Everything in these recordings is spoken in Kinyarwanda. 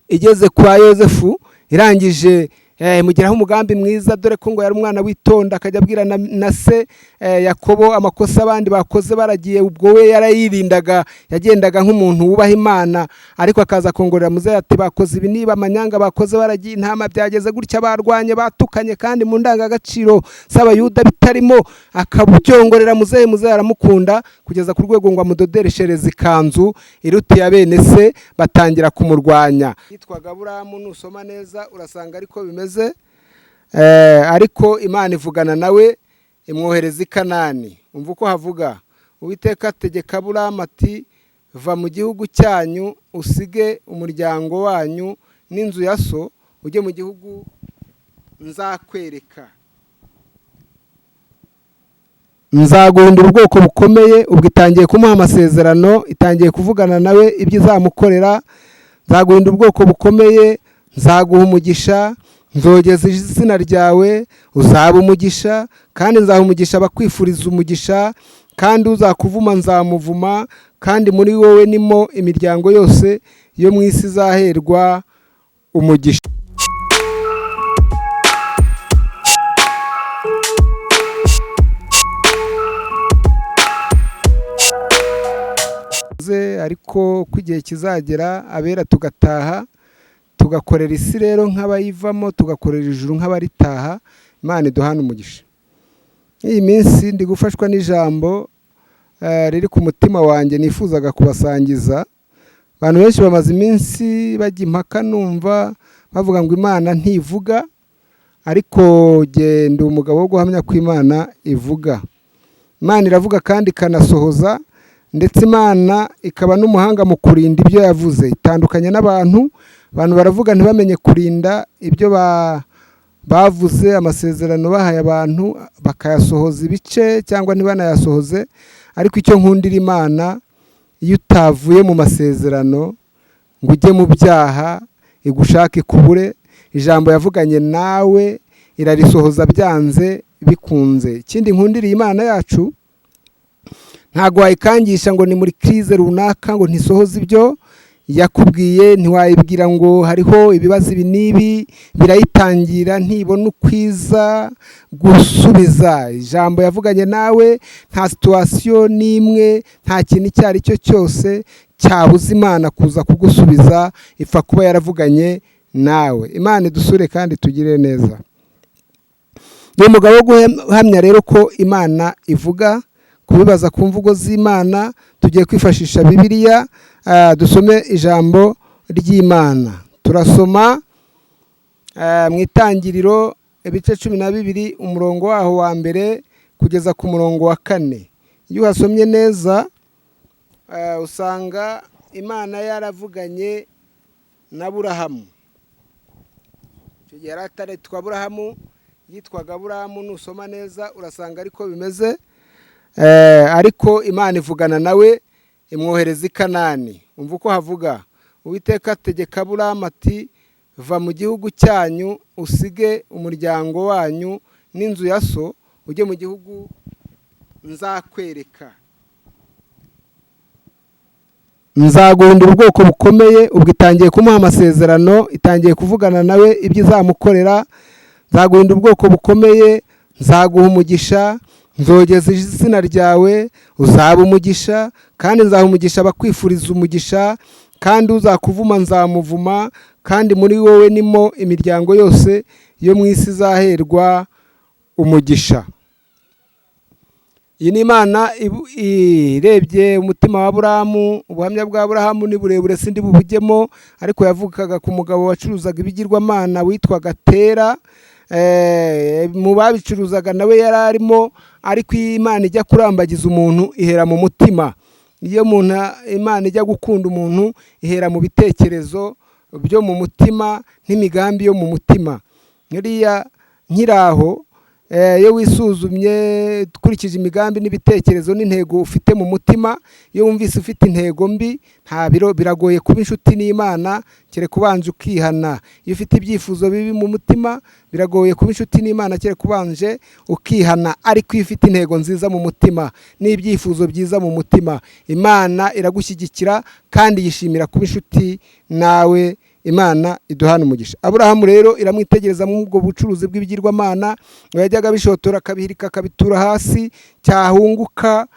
igeze kwa Yozefu irangije mugeraho umugambi mwiza, dore ko ngo yari umwana witonda, akajya abwira na se Yakobo amakosa abandi bakoze baragiye, ubwo we yarayirindaga, yagendaga nk'umuntu wubaha Imana, ariko akaza kongorera muzehe ati bakoze ibi, niba amanyanga bakoze baragiye intama, byageze gutya barwanye batukanye kandi mu ndangagaciro z'Abayuda bitarimo, akabyongorera muzehe aramukunda kugeza ku rwego ngo amudodereshereze ikanzu irutiye bene se, batangira kumurwanya. Yitwaga Aburahamu, nusoma neza urasanga ariko bimeze, ariko Imana ivugana nawe imwohereza i Kanani. Umva uko havuga: Uwiteka ategeka Aburahamu ati va mu gihugu cyanyu usige umuryango wanyu n'inzu ya so, ujye mu gihugu nzakwereka, nzaguhindura ubwoko bukomeye. Ubwo itangiye kumuha amasezerano, itangiye kuvugana nawe ibyo izamukorera. Nzaguhindura ubwoko bukomeye, nzaguha umugisha, nzogeza izina ryawe, uzaba umugisha, kandi nzaha umugisha abakwifuriza umugisha, kandi uzakuvuma nzamuvuma, kandi muri wowe nimo imiryango yose yo mu isi izaherwa umugisha. Ariko ko igihe kizagera abera tugataha, tugakorera isi rero nk'abayivamo, tugakorera ijuru nk'abaritaha. Imana iduhane umugisha. Iyi minsi ndi gufashwa n'ijambo riri ku mutima wanjye nifuzaga kubasangiza. Abantu benshi bamaze iminsi bajya impaka, numva bavuga ngo Imana ntivuga, ariko genda umugabo wo guhamya ko Imana ivuga. Imana iravuga kandi ikanasohoza, ndetse Imana ikaba n'umuhanga mu kurinda ibyo yavuze. Itandukanye n'abantu baravuga ntibamenye kurinda ibyo bavuze, amasezerano bahaye abantu bakayasohoza ibice cyangwa ntibanayasohoze. Ariko icyo nkundira Imana, iyo utavuye mu masezerano ngo ujye mu byaha, igushaka ikubure, ijambo yavuganye nawe irarisohoza byanze bikunze. Ikindi nkundira Imana yacu, ntabwo wayikangisha ngo ni muri krize runaka ngo ntisohoze ibyo yakubwiye, ntiwayibwira ngo hariho ibibazo ibi n'ibi birayitangira ntibona ukwiza gusubiza. Ijambo yavuganye nawe, nta situwasiyo n'imwe, nta kintu icyo ari cyo cyose cyabuza Imana kuza kugusubiza, ipfa kuba yaravuganye nawe. Imana idusure kandi tugire neza. Ni umugabo wo guhamya rero ko Imana ivuga. Kubibaza ku mvugo z'Imana, tugiye kwifashisha Bibiliya, dusome ijambo ry'Imana. Turasoma mu Itangiriro ibice 12 umurongo waho wa mbere kugeza ku murongo wa 4. Iyo uhasomye neza usanga Imana yaravuganye na Aburahamu. Icyo gihe yarataretswe Aburahamu, yitwaga Aburahamu. Nusoma neza urasanga ariko bimeze, ariko Imana ivugana nawe imwohereza i Kanani. Umva uko havuga: Uwiteka ategeka Aburahamu ati va mu gihugu cyanyu usige umuryango wanyu n'inzu ya so, ujye mu gihugu nzakwereka, nzaguhindura ubwoko bukomeye. Ubwo itangiye kumuha amasezerano, itangiye kuvugana nawe ibyo izamukorera. Nzaguhindura ubwoko bukomeye, nzaguha umugisha, nzogeza izina ryawe, uzaba umugisha, kandi nzaha umugisha abakwifuriza umugisha, kandi uzakuvuma nzamuvuma, kandi muri wowe nimo imiryango yose yo mu isi izaherwa umugisha. Iyi ni Imana irebye umutima wa Aburahamu. Ubuhamya bwa Aburahamu ni burebure sindi bubujyemo, ariko yavugaga ku mugabo wacuruzaga ibigirwamana witwaga Tera. Mu babicuruzaga nawe yari arimo, ariko Imana ijya kurambagiza umuntu ihera mu mutima. Iyo Imana ijya gukunda umuntu ihera mu bitekerezo byo mu mutima n'imigambi yo mu mutima. Nkiraho iyo wisuzumye dukurikije imigambi n'ibitekerezo n'intego ufite mu mutima, iyo wumvise ufite intego mbi, biragoye kuba inshuti n'Imana kereka ubanje ukihana. Iyo ufite ibyifuzo bibi mu mutima, biragoye kuba inshuti n'Imana kereka ubanje ukihana. Ariko iyo ufite intego nziza mu mutima n'ibyifuzo byiza mu mutima, Imana iragushyigikira kandi yishimira kuba inshuti nawe Imana iduhana umugisha. Aburahamu rero iramwitegereza mu ubwo bucuruzi bw'ibigirwamana, yajyaga bishotora akabihirika akabitura hasi, cyahunguka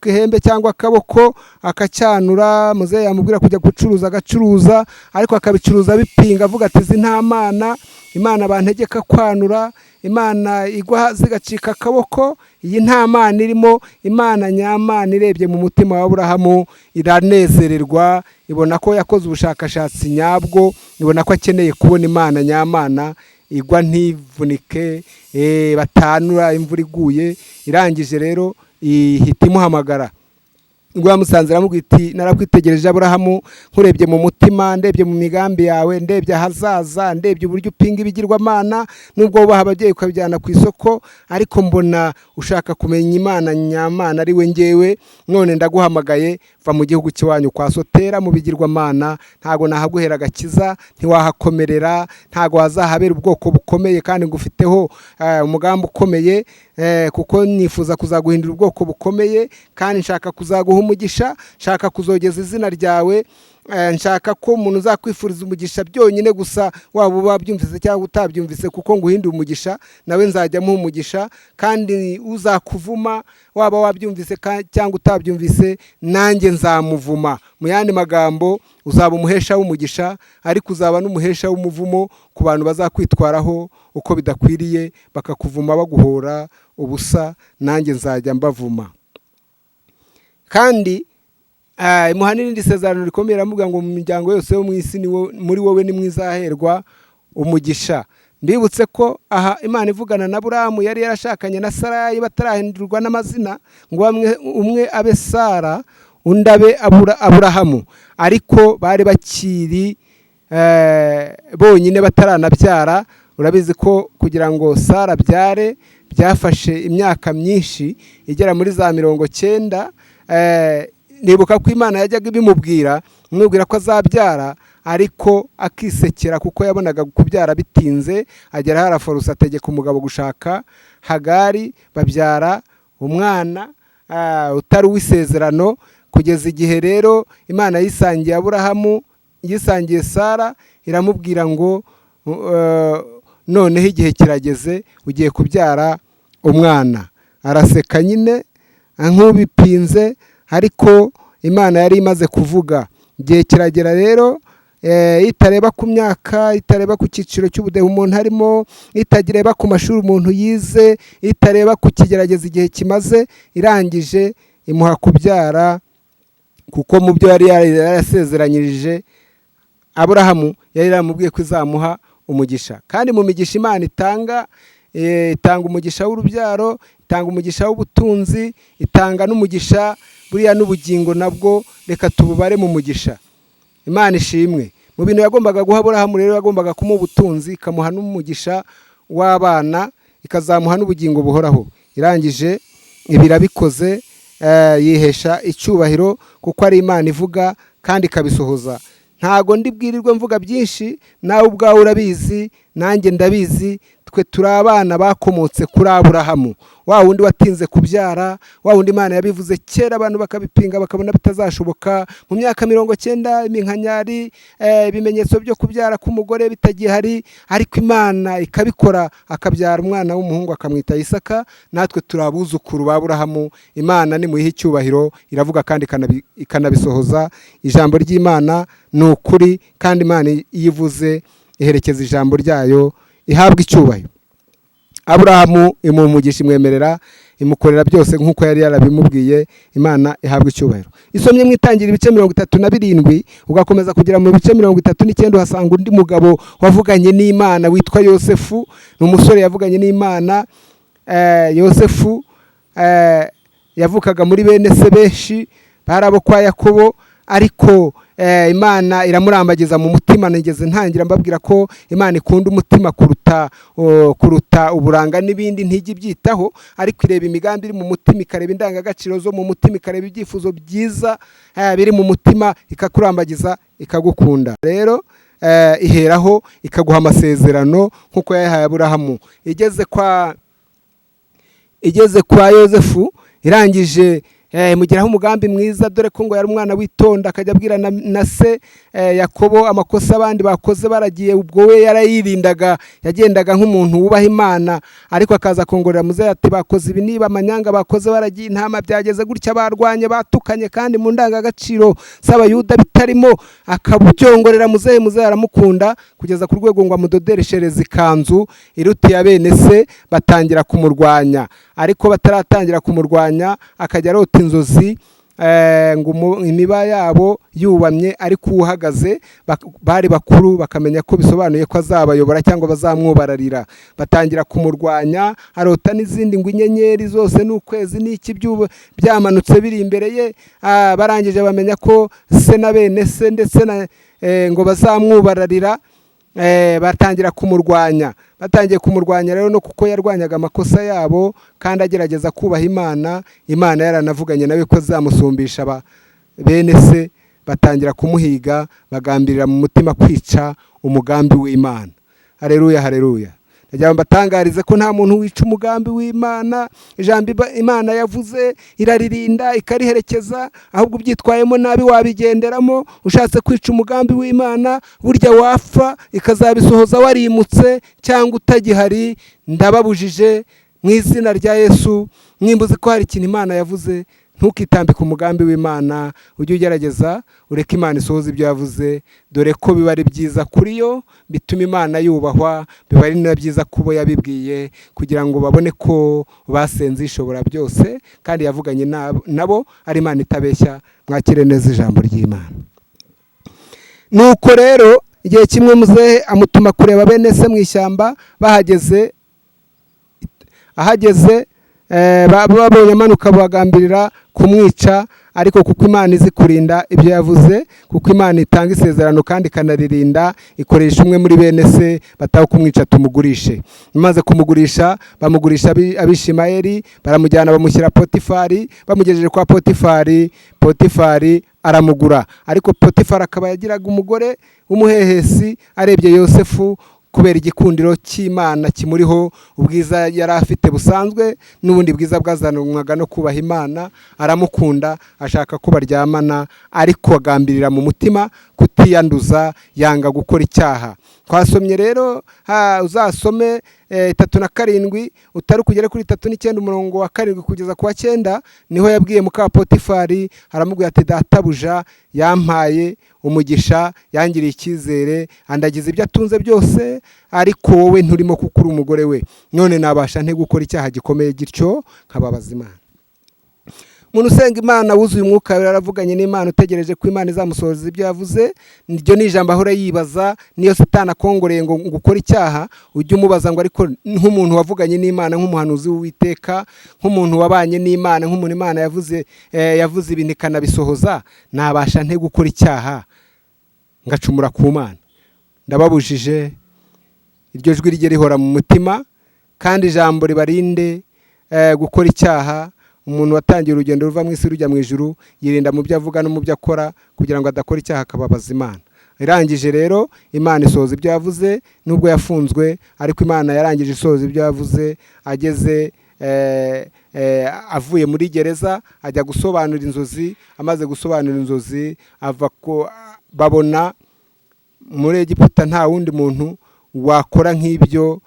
ihembe cyangwa akaboko akacyanura. Muzehe yamubwira kujya gucuruza agacuruza, ariko akabicuruza bipinga avuga ati izi nta mana, Imana bantegeka kwanura, Imana igwa zigacika akaboko, iyi nta mana irimo. Imana nyamana irebye mu mutima wa Aburahamu iranezererwa, ibona ko yakoze ubushakashatsi nyabwo, ibona ko akeneye kubona Imana nyamana igwa ntivunike, batanura imvura iguye. Irangije rero ihita imuhamagara. Ubwo yamusanze aramubwira iti narakwitegereje Aburahamu, nkurebye mu mutima, ndebye mu migambi yawe, ndebye ahazaza, ndebye uburyo upinga ibigirwamana, nubwo wubaha ababyeyi ukabijyana ku isoko, ariko mbona ushaka kumenya Imana nyamana ari we ngewe. None ndaguhamagaye, va mu gihugu cy'iwanyu kwa Sotera mu bigirwamana, ntago nahaguhera agakiza, ntiwahakomerera, ntago hazahabera ubwoko bukomeye kandi ngufiteho umugambi ukomeye, kuko nifuza kuzaguhindura ubwoko bukomeye, kandi nshaka kuzaguha umugisha, nshaka kuzogeza izina ryawe, nshaka ko umuntu uzakwifuriza umugisha byonyine gusa, waba wabyumvise cyangwa utabyumvise, kuko nguhinduye umugisha nawe nzajya muha umugisha, kandi uzakuvuma waba wabyumvise cyangwa utabyumvise nanjye nzamuvuma. Mu yandi magambo, uzaba umuhesha w'umugisha, ariko uzaba n'umuhesha w'umuvumo ku bantu bazakwitwaraho uko bidakwiriye, bakakuvuma baguhora ubusa, nanjye nzajya mbavuma. Kandi imuha n'irindi sezerano rikomeye, aramubwira ngo mu miryango yose yo mu isi muri wowe ni mwizaherwa umugisha. Mbibutse ko aha Imana ivugana na Aburahamu yari yarashakanye na Sarayi batarahindurwa n'amazina, ngo umwe abe Sara undi abe Aburahamu, ariko bari bakiri bonyine bataranabyara. Urabizi ko kugira ngo Sara abyare byafashe imyaka myinshi igera muri za 90. Nibuka ko Imana yajyaga ibimubwira, imubwira ko azabyara, ariko akisekera kuko yabonaga kubyara bitinze. Agera haraforusa ategeka umugabo gushaka Hagari, babyara umwana utari uw'isezerano, kugeza igihe rero Imana yisangiye Aburahamu, yisangiye Sara, iramubwira ngo noneho igihe kirageze, ugiye kubyara umwana. Araseka nyine nk'ubipinze, ariko Imana yari imaze kuvuga. Igihe kiragera rero, itareba ku myaka, itareba ku cyiciro cy'ubudehe umuntu arimo, itareba ku mashuri umuntu yize, itareba ku kigerageza igihe kimaze, irangije imuha kubyara, kuko mu byo yari yarasezeranyirije Aburahamu yari yaramubwiye ko izamuha umugisha. Kandi mu migisha Imana itanga umugisha w'urubyaro, itanga umugisha w'ubutunzi, itanga n'umugisha buriya n'ubugingo nabwo reka tububare mu mugisha. Imana ishimwe. Mu bintu yagombaga guha Aburahamu rero, yagombaga kumuha ubutunzi, ikamuha n'umugisha w'abana, ikazamuha n'ubugingo buhoraho. Irangije ibirabikoze, yihesha icyubahiro kuko ari Imana ivuga kandi ikabisohoza. Ntago ndibwirirwe mvuga byinshi, nawe ubwawe urabizi, nanjye ndabizi. Twe turi abana bakomotse kuri Aburahamu, wa wundi watinze kubyara, wa wundi Imana yabivuze kera abantu bakabipinga bakabona bitazashoboka. Mu myaka 90 iminkanyari, ibimenyetso byo kubyara k'umugore bitagihari, ariko Imana ikabikora, akabyara umwana w'umuhungu akamwita Isaka. Natwe turi abuzukuru ba Aburahamu. Imana ni muyihe icyubahiro, iravuga kandi ikanabisohoza. Ijambo ry'Imana ni ukuri, kandi Imana iyivuze iherekeza ijambo ryayo, ihabwa icyubahiro. Aburahamu imumugisha, imwemerera, imukorera byose nk'uko yari yarabimubwiye. Imana ihabwa icyubahiro. Isomye mu Itangira ibice 37, ugakomeza kugera mu bice 39, uhasanga undi mugabo wavuganye n'Imana witwa Yosefu. Ni umusore yavuganye n'Imana. Yosefu yavukaga muri bene se benshi, bari abo kwa Yakobo, ariko Imana iramurambagiza mu mutima. Nigeze ntangira mbabwira ko Imana ikunda umutima kuruta uburanga n'ibindi, ntijya ibyitaho, ariko ireba imigambi iri mu mutima, ikareba indangagaciro zo mu mutima, ikareba ibyifuzo byiza biri mu mutima, ikakurambagiza, ikagukunda. Rero iheraho ikaguha amasezerano nk'uko yayahaye Aburahamu. Igeze kwa Yosefu, irangije mugeraho umugambi mwiza, dore ko ngo yari umwana witonda, akajya abwira na se Yakobo amakosa abandi bakoze baragiye, ubwo we yarayirindaga, yagendaga nk'umuntu wubaha Imana, ariko akaza kongorera muzehe ati bakoze ibi, niba amanyanga bakoze baragiye intama, byageze gutya barwanye batukanye kandi mu ndangagaciro z'Abayuda bitarimo, akabyongorera muzehe aramukunda kugeza ku rwego ngo amudodereshereze ikanzu irutiye bene se, batangira kumurwanya. Ariko bataratangira kumurwanya akajya arota inzozi ngo imiba yabo yubamye ariko uhagaze, bari bakuru bakamenya ko bisobanuye ko azabayobora cyangwa bazamwubararira. Batangira kumurwanya, arota n'izindi ngo inyenyeri zose n'ukwezi n'iki byamanutse biri imbere ye, barangije bamenya ko se na bene se ndetse ngo bazamwubararira. Batangira kumurwanya. Batangiye kumurwanya rero no kuko yarwanyaga amakosa yabo kandi agerageza kubaha Imana, Imana yaranavuganye nawe ko zamusumbisha bene se, batangira kumuhiga, bagambirira mu mutima kwica umugambi w'Imana. Haleluya, haleluya. Ndagira mbatangarize ko nta muntu wica umugambi w'Imana. Ijambo Imana yavuze iraririnda ikariherekeza, ahubwo ubyitwayemo nabi wabigenderamo. Ushatse kwica umugambi w'Imana burya wapfa ikazabisohoza warimutse cyangwa utagihari. Ndababujije mu izina rya Yesu, mwimbuze ko hari ikintu Imana yavuze, ntukitambike umugambi w'Imana, ujye ugerageza ureke Imana isohoza ibyo yavuze, dore ko biba ari byiza kuri yo, bituma Imana yubahwa, biba ari na byiza kubo yabibwiye, kugira ngo babone ko basenze ishobora byose kandi yavuganye nabo ari Imana itabeshya. Mwakire neza ijambo ry'Imana. Nuko rero igihe kimwe muzehe amutuma kureba bene se mu ishyamba, ahageze babonye amanuka bagambirira kumwica, ariko kuko Imana izi kurinda ibyo yavuze, kuko Imana itanga isezerano kandi ikanaririnda, ikoresha umwe muri bene se bataho kumwica tumugurishe. Imaze kumugurisha, bamugurisha Abishimayeli, baramujyana bamushyira Potifari. Bamugejeje kwa Potifari aramugura. Ariko Potifari akaba yagiraga umugore w'umuhehesi, arebye Yosefu kubera igikundiro cy'Imana kimuriho, ubwiza yari afite busanzwe n'ubundi bwiza bwazanwaga no kubaha Imana, aramukunda, ashaka ko baryamana, ariko agambirira mu mutima kutiyanduza, yanga gukora icyaha. Twasomye rero, uzasome 3:7 utari kugera kuri 3:9 umurongo wa 7 kugeza ku wa 9, niho yabwiye muka Potifari, aramubwira ati databuja yampaye umugisha, yangiriye icyizere, andagize ibyo atunze byose, ariko wowe nturimo kukuri umugore we, none nabasha nte gukora icyaha gikomeye gityo nkababaza Imana. Umuntu usenga Imana wuzuye umwuka yaravuganye n'Imana, utegereje ko Imana izamusohoza ibyo yavuze. Niryo ni ijambo ahora yibaza, niyo Satani akongoreye ngo gukora icyaha, ujye umubaza ngo ariko nk'umuntu wavuganye n'Imana, nk'umuhanuzi w'Uwiteka, nk'umuntu wabanye n'Imana, nk'umuntu Imana yavuze ibintu ikanabisohoza, nabasha nte gukora icyaha ngacumura ku Mana? Ndababujije iryo jwi rye rihora mu mutima, kandi ijambo ribarinde gukora icyaha. Umuntu watangiye urugendo ruva mu isi rujya mu ijuru yirinda mu byo avuga no mu byo akora, kugira ngo adakora icyaha akababaza Imana. Irangije rero Imana isohoza ibyo yavuze, nubwo yafunzwe, ariko Imana yarangije isohoza ibyo yavuze. Ageze avuye muri gereza, ajya gusobanura inzozi. Amaze gusobanura inzozi, babona muri Egiputa nta wundi muntu wakora nk'ibyo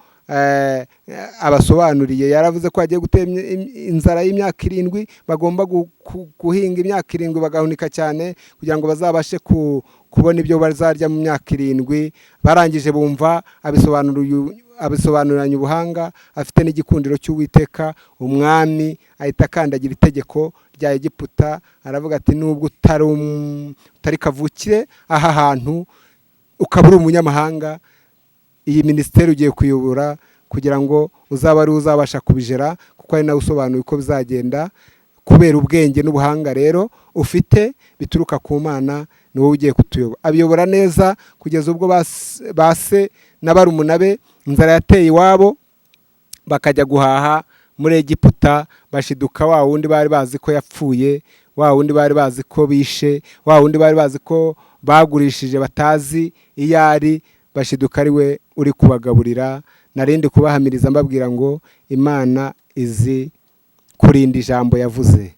abasobanuriye. Yaravuze ko agiye gutera inzara y'imyaka 7, bagomba guhinga imyaka 7 bagahunika cyane, kugira ngo bazabashe kubona ibyo bazarya mu myaka 7. Barangije bumva abisobanuranye ubuhanga, afite n'igikundiro cy'Uwiteka. Umwami ahita akandagira itegeko rya Egiputa, aravuga ati nubwo utari kavukire aha hantu, ukaba uri umunyamahanga, iyi minisiteri ugiye kuyobora, kugira ngo uzaba ari uzabasha kubijera, kuko ari nawe usobanuye uko bizagenda. Kubera ubwenge n'ubuhanga rero ufite bituruka ku Mana, ni wowe ugiye kutuyobora. Abiyobora neza kugeza ubwo base na barumuna be inzara yateye iwabo, bakajya guhaha muri Egiputa. Bashiduka wa wundi bari bazi ko yapfuye, wa wundi bari bazi ko bishe, wa wundi bari bazi ko bagurishije batazi iyo ari, bashiduka ari we uri kubagaburira. Narindi kubahamiriza mbabwira ngo Imana izi kurinda ijambo yavuze.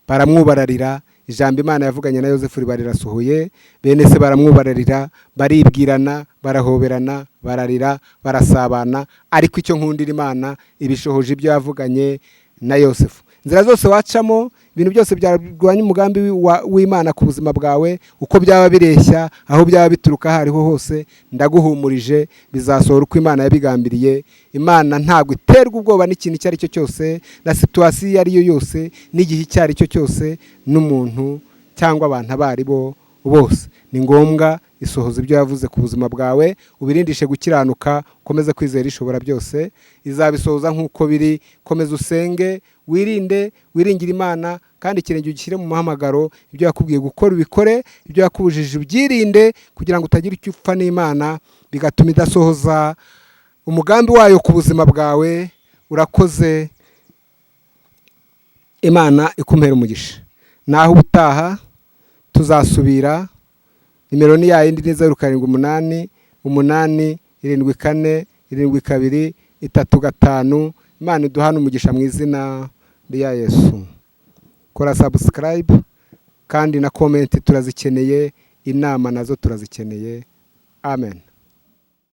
baramwubararira. Ijambo Imana yavuganye na Yosefu riba rirasohoye, bene se baramwubararira, baribwirana, barahoberana, bararira, barasabana, ariko icyo nkundira Imana ibishohoje ibyo yavuganye na Yosefu. Inzira zose wacamo, ibintu byose byarwanya umugambi w'Imana ku buzima bwawe, uko byaba bireshya, aho byaba bituruka hariho hose, ndaguhumurije bizasohora uko Imana yabigambiriye. Imana ntabwo iterwa ubwoba n'ikintu icyo ari cyo cyose, na situwasiyo iyo ari yo yose, n'igihe icyo ari cyo cyose, n'umuntu cyangwa abantu abo ari bo bose. Ni ngombwa isohoza ibyo yavuze ku buzima bwawe, ubirindishe gukiranuka, ukomeze kwizera ishobora byose, izabisohoza nk'uko biri. Komeza usenge, wirinde, wiringire Imana, kandi ikirenge ugishyire mu muhamagaro. Ibyo yakubwiye gukora ubikore, ibyo yakubujije ubyirinde, kugira ngo utagira icyo upfa n'Imana bigatuma idasohoza umugambi wayo ku buzima bwawe. Urakoze, Imana ikumpera umugisha. Naho ubutaha tuzasubira. Nimero ni yayindi, ni 0788 74 72 35. Imana iduhane umugisha mu izina rya Yesu. Kora subscribe kandi na comment turazikeneye, inama nazo turazikeneye. Amen.